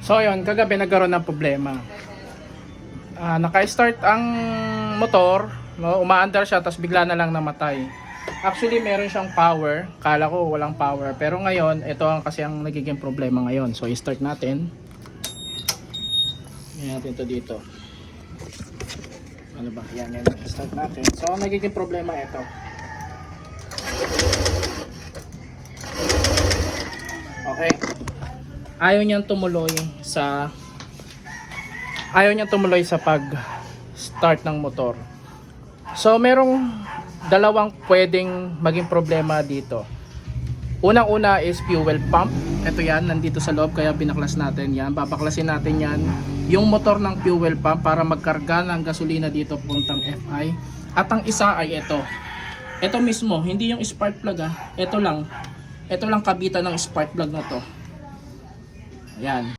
So ayun, kagabi nagkaroon ng problema. Naka-start ang motor, no? Umaandar siya tapos bigla na lang namatay. Actually meron siyang power, kala ko walang power, pero ngayon ito ang kasi ang nagiging problema ngayon. So i-start natin. Yan natin to dito. Ano ba? Yan, start natin. So ang nagiging problema ito. Okay. Ayaw niyang tumuloy sa pag start ng motor. So merong dalawang pwedeng maging problema dito. Unang-una is fuel pump. Ito yan, nandito sa loob kaya binaklas natin yan. Babaklasin natin yan. Yung motor ng fuel pump para magkarga ng gasolina dito puntang FI. At ang isa ay ito. Ito mismo, hindi yung spark plug Ito lang. Ito lang kabitan ng spark plug na to. Ayan.